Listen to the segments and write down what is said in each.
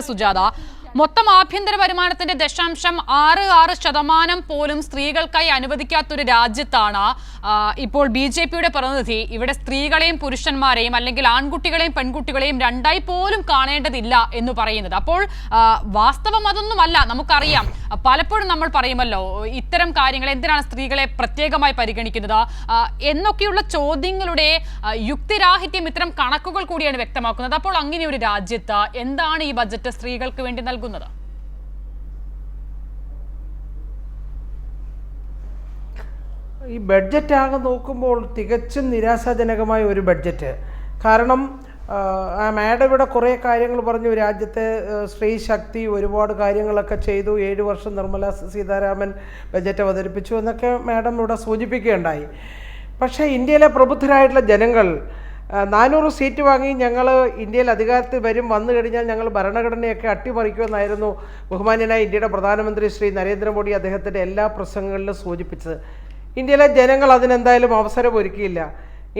സുജാത മൊത്തം ആഭ്യന്തര വരുമാനത്തിന്റെ 0.66% പോലും സ്ത്രീകൾക്കായി അനുവദിക്കാത്തൊരു രാജ്യത്താണ് ഇപ്പോൾ ബിജെപിയുടെ പ്രതിനിധി ഇവിടെ സ്ത്രീകളെയും പുരുഷന്മാരെയും അല്ലെങ്കിൽ ആൺകുട്ടികളെയും പെൺകുട്ടികളെയും രണ്ടായി പോലും കാണേണ്ടതില്ല എന്ന് പറയുന്നത്. അപ്പോൾ വാസ്തവം അതൊന്നുമല്ല, നമുക്കറിയാം. പലപ്പോഴും നമ്മൾ പറയുമല്ലോ ഇത്തരം കാര്യങ്ങൾ എന്തിനാണ് സ്ത്രീകളെ പ്രത്യേകമായി പരിഗണിക്കുന്നത് എന്നൊക്കെയുള്ള ചോദ്യങ്ങളുടെ യുക്തിരാഹിത്യം ഇത്തരം കണക്കുകൾ കൂടിയാണ് വ്യക്തമാക്കുന്നത്. അപ്പോൾ അങ്ങനെ ഒരു രാജ്യത്ത് എന്താണ് ഈ ബജറ്റ് സ്ത്രീകൾക്ക് വേണ്ടി നൽകുന്നത്? ഈ ബഡ്ജറ്റ് ആകെ നോക്കുമ്പോൾ തികച്ചും നിരാശാജനകമായ ഒരു ബഡ്ജറ്റ്. കാരണം മാഡം ഇവിടെ കുറേ കാര്യങ്ങൾ പറഞ്ഞു. രാജ്യത്തെ സ്ത്രീ ശക്തി ഒരുപാട് കാര്യങ്ങളൊക്കെ ചെയ്തു, 7 വർഷം നിർമ്മല സീതാരാമൻ ബഡ്ജറ്റ് അവതരിപ്പിച്ചു എന്നൊക്കെ മാഡം ഇവിടെ സൂചിപ്പിക്കുകയുണ്ടായി. പക്ഷേ ഇന്ത്യയിലെ പ്രബുദ്ധരായിട്ടുള്ള ജനങ്ങൾ 400 സീറ്റ് വാങ്ങി ഞങ്ങൾ ഇന്ത്യയിൽ അധികാരത്തിൽ വന്നു കഴിഞ്ഞാൽ ഞങ്ങൾ ഭരണഘടനയൊക്കെ അട്ടിമറിക്കുമെന്നായിരുന്നു ബഹുമാന്യനായ ഇന്ത്യയുടെ പ്രധാനമന്ത്രി ശ്രീ നരേന്ദ്രമോദി അദ്ദേഹത്തിൻ്റെ എല്ലാ പ്രസംഗങ്ങളിലും സൂചിപ്പിച്ചത്. ഇന്ത്യയിലെ ജനങ്ങൾ അതിനെന്തായാലും അവസരം ഒരുക്കിയില്ല.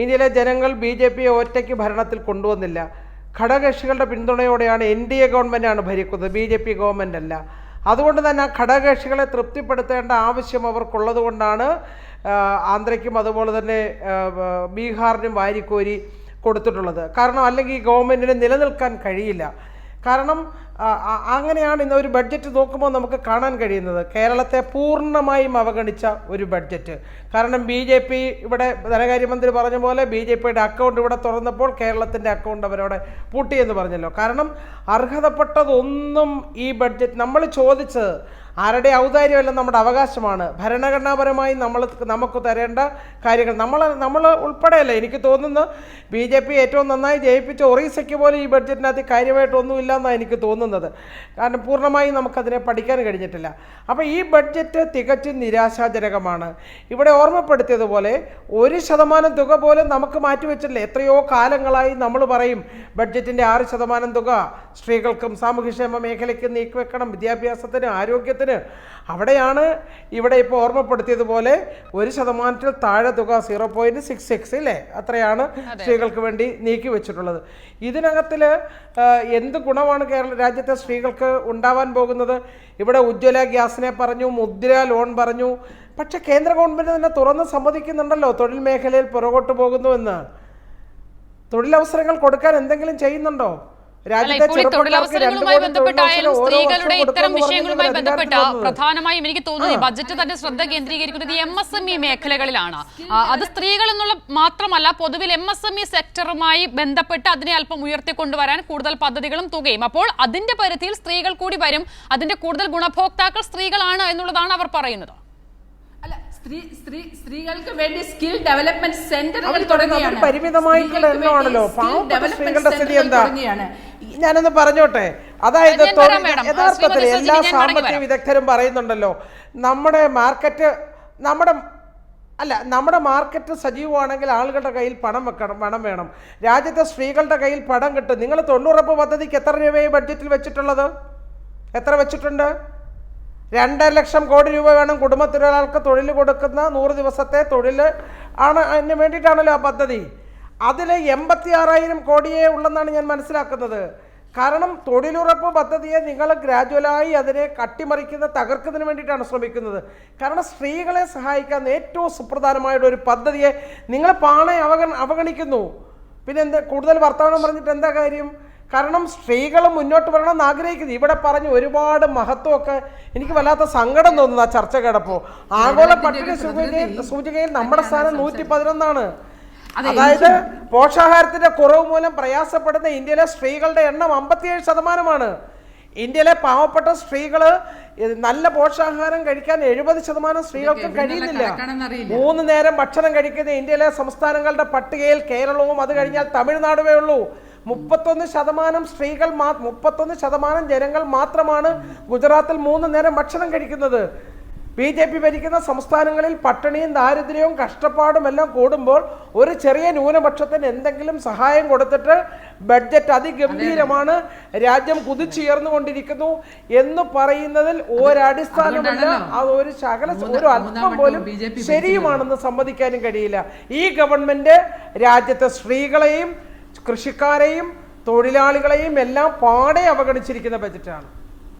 ഇന്ത്യയിലെ ജനങ്ങൾ BJPയെ ഒറ്റയ്ക്ക് ഭരണത്തിൽ കൊണ്ടുവന്നില്ല. ഘടകകക്ഷികളുടെ പിന്തുണയോടെയാണ് NDA ഗവൺമെൻറ്റാണ് ഭരിക്കുന്നത്, BJP ഗവൺമെൻറ് അല്ല. അതുകൊണ്ട് തന്നെ ആ ഘടകകക്ഷികളെ തൃപ്തിപ്പെടുത്തേണ്ട ആവശ്യം അവർക്കുള്ളത് കൊണ്ടാണ് ആന്ധ്രയ്ക്കും അതുപോലെ തന്നെ ബീഹാറിനും വാരിക്കോരി കൊടുത്തിട്ടുള്ളത്. കാരണം അല്ലെങ്കിൽ ഗവൺമെൻറ്റിന് നിലനിൽക്കാൻ കഴിയില്ല. കാരണം അങ്ങനെയാണ് ഇന്ന് ഒരു ബഡ്ജറ്റ് നോക്കുമ്പോൾ നമുക്ക് കാണാൻ കഴിയുന്നത്. കേരളത്തെ പൂർണ്ണമായും അവഗണിച്ച ഒരു ബഡ്ജറ്റ്. കാരണം BJP ഇവിടെ ധനകാര്യമന്ത്രി പറഞ്ഞ പോലെ BJPയുടെ അക്കൗണ്ട് ഇവിടെ തുറന്നപ്പോൾ കേരളത്തിൻ്റെ അക്കൗണ്ട് അവരവിടെ പൂട്ടിയെന്ന് പറഞ്ഞല്ലോ. കാരണം അർഹതപ്പെട്ടതൊന്നും ഈ ബഡ്ജറ്റ് നമ്മൾ ചോദിച്ചത് ആരുടെ ഔദാര്യമല്ല, നമ്മുടെ അവകാശമാണ്. ഭരണഘടനാപരമായി നമുക്ക് തരേണ്ട കാര്യങ്ങൾ നമ്മൾ ഉൾപ്പെടെയല്ല. എനിക്ക് തോന്നുന്നു BJP ഏറ്റവും നന്നായി ജയിപ്പിച്ച ഒറീസയ്ക്ക് പോലും ഈ ബഡ്ജറ്റിനകത്ത് കാര്യമായിട്ടൊന്നുമില്ല എന്നാണ് എനിക്ക് തോന്നുന്നത്. കാരണം പൂർണ്ണമായും നമുക്കതിനെ പഠിക്കാൻ കഴിഞ്ഞിട്ടില്ല. അപ്പോൾ ഈ ബഡ്ജറ്റ് തികച്ചും നിരാശാജനകമാണ്. ഇവിടെ ഓർമ്മപ്പെടുത്തിയതുപോലെ 1% തുക പോലും നമുക്ക് മാറ്റിവെച്ചിട്ടില്ല. എത്രയോ കാലങ്ങളായി നമ്മൾ പറയും ബഡ്ജറ്റിൻ്റെ 6% തുക സ്ത്രീകൾക്കും സാമൂഹ്യക്ഷേമ മേഖലയ്ക്കും നീക്കിവെക്കണം, വിദ്യാഭ്യാസത്തിന്, ആരോഗ്യത്തിന്. അവിടെയാണ് ഇവിടെ ഇപ്പോൾ ഓർമ്മപ്പെടുത്തിയതുപോലെ 1% താഴെ തുക 0.66 ഇല്ലേ, അത്രയാണ് സ്ത്രീകൾക്ക് വേണ്ടി നീക്കി വെച്ചിട്ടുള്ളത്. ഇതിനകത്തിൽ എന്ത് ഗുണമാണ് രാജ്യത്തെ സ്ത്രീകൾക്ക് ഉണ്ടാവാൻ പോകുന്നത്? ഇവിടെ ഉജ്ജ്വല ഗ്യാസിനെ പറഞ്ഞു, മുദ്ര ലോൺ പറഞ്ഞു. പക്ഷെ കേന്ദ്ര ഗവൺമെൻറ് തന്നെ തുറന്ന് സമ്മതിക്കുന്നുണ്ടല്ലോ തൊഴിൽ മേഖലയിൽ പുറകോട്ട് പോകുന്നുവെന്ന്. തൊഴിലവസരങ്ങൾ കൊടുക്കാൻ എന്തെങ്കിലും ചെയ്യുന്നുണ്ടോ? തൊഴിലവസരങ്ങളുമായി ബന്ധപ്പെട്ടായാലും സ്ത്രീകളുടെ ഇത്തരം വിഷയങ്ങളുമായി ബന്ധപ്പെട്ട പ്രധാനമായും എനിക്ക് തോന്നുന്നു ബജറ്റ് തന്നെ ശ്രദ്ധ കേന്ദ്രീകരിക്കുന്നത് ഈ MSME മേഖലകളിലാണ്. അത് സ്ത്രീകൾ എന്നുള്ള മാത്രമല്ല, പൊതുവിൽ MSME സെക്ടറുമായി ബന്ധപ്പെട്ട് അതിനെ അല്പം ഉയർത്തിക്കൊണ്ടുവരാൻ കൂടുതൽ പദ്ധതികളും തുകയും. അപ്പോൾ അതിന്റെ പരിധിയിൽ സ്ത്രീകൾ കൂടി വരും. അതിന്റെ കൂടുതൽ ഗുണഭോക്താക്കൾ സ്ത്രീകളാണ് എന്നുള്ളതാണ് അവർ പറയുന്നത്. സ്ത്രീകൾക്ക് വേണ്ടി സ്കിൽ ഡെവലപ്മെന്റ് സെന്ററുകൾ തുടങ്ങിയാണ്. പരിമിതമായിട്ടുള്ള എണ്ണമാണല്ലോ സ്ത്രീകളുടെ സ്ഥിതി എന്താ? ഞാനൊന്ന് പറഞ്ഞോട്ടെ. അതായത് യഥാർത്ഥത്തിൽ എല്ലാ സാമ്പത്തിക വിദഗ്ധരും പറയുന്നുണ്ടല്ലോ നമ്മുടെ മാർക്കറ്റ് സജീവമാണെങ്കിൽ ആളുകളുടെ കയ്യിൽ പണം വേണം. രാജ്യത്തെ സ്ത്രീകളുടെ കയ്യിൽ പണം കിട്ടും. നിങ്ങൾ 90 പദ്ധതിക്ക് എത്ര രൂപയായി ബഡ്ജറ്റിൽ വെച്ചിട്ടുള്ളത്? എത്ര വെച്ചിട്ടുണ്ട്? 2 ലക്ഷം കോടി രൂപ വേണം കുടുംബത്തിലൊരാൾക്ക് തൊഴിൽ കൊടുക്കുന്ന 100 ദിവസത്തെ തൊഴിൽ ആണ്. അതിന് വേണ്ടിയിട്ടാണല്ലോ ആ പദ്ധതി. അതിൽ 86,000 കോടിയേ ഉള്ളെന്നാണ് ഞാൻ മനസ്സിലാക്കുന്നത്. കാരണം തൊഴിലുറപ്പ് പദ്ധതിയെ നിങ്ങൾ ഗ്രാജുവലായി അതിനെ തകർക്കുന്നതിന് വേണ്ടിയിട്ടാണ് ശ്രമിക്കുന്നത്. കാരണം സ്ത്രീകളെ സഹായിക്കാൻ ഏറ്റവും സുപ്രധാനമായിട്ട് ഒരു പദ്ധതിയെ നിങ്ങൾ പാടെ അവഗണിക്കുന്നു. പിന്നെ കൂടുതൽ വർത്തമാനം പറഞ്ഞിട്ട് എന്താ കാര്യം? കാരണം സ്ത്രീകൾ മുന്നോട്ട് വരണമെന്ന് ആഗ്രഹിക്കുന്നത്. ഇവിടെ പറഞ്ഞു ഒരുപാട് മഹത്വമൊക്കെ എനിക്ക് വല്ലാത്ത സങ്കടം തോന്നുന്നു ആ ചർച്ച കേട്ടപ്പോൾ. ആഗോള പട്ടിണി സൂചികയിൽ നമ്മുടെ സ്ഥാനം 111ആണ്. അതായത് പോഷകാഹാരത്തിന്റെ കുറവ് മൂലം പ്രയാസപ്പെടുന്ന ഇന്ത്യയിലെ സ്ത്രീകളുടെ എണ്ണം 57%. ഇന്ത്യയിലെ പാവപ്പെട്ട സ്ത്രീകൾ നല്ല പോഷകാഹാരം കഴിക്കാൻ 70% സ്ത്രീകൾക്ക് കഴിയുന്നില്ല. 3 നേരം ഭക്ഷണം കഴിക്കുന്ന ഇന്ത്യയിലെ സംസ്ഥാനങ്ങളുടെ പട്ടികയിൽ കേരളവും അത് കഴിഞ്ഞാൽ തമിഴ്നാടുവേ ഉള്ളൂ. 31% സ്ത്രീകൾ 31% ജനങ്ങൾ മാത്രമാണ് ഗുജറാത്തിൽ 3 നേരം ഭക്ഷണം കഴിക്കുന്നത്. BJP ഭരിക്കുന്ന സംസ്ഥാനങ്ങളിൽ പട്ടിണിയും ദാരിദ്ര്യവും കഷ്ടപ്പാടും എല്ലാം കൂടുമ്പോൾ ഒരു ചെറിയ ന്യൂനപക്ഷത്തിന് എന്തെങ്കിലും സഹായം കൊടുത്തിട്ട് ബഡ്ജറ്റ് അതിഗംഭീരമാണ്, രാജ്യം കുതിച്ചുയർന്നുകൊണ്ടിരിക്കുന്നു എന്ന് പറയുന്നതിൽ ഒരടിസ്ഥാനമല്ല. അത് ഒരു അല്പം പോലും ശരിയുമാണെന്ന് സമ്മതിക്കാനും കഴിയില്ല. ഈ ഗവൺമെന്റ് രാജ്യത്തെ സ്ത്രീകളെയും കൃഷിക്കാരെയും തൊഴിലാളികളെയും എല്ലാം പാടെ അവഗണിച്ചിരിക്കുന്ന ബജറ്റാണ്.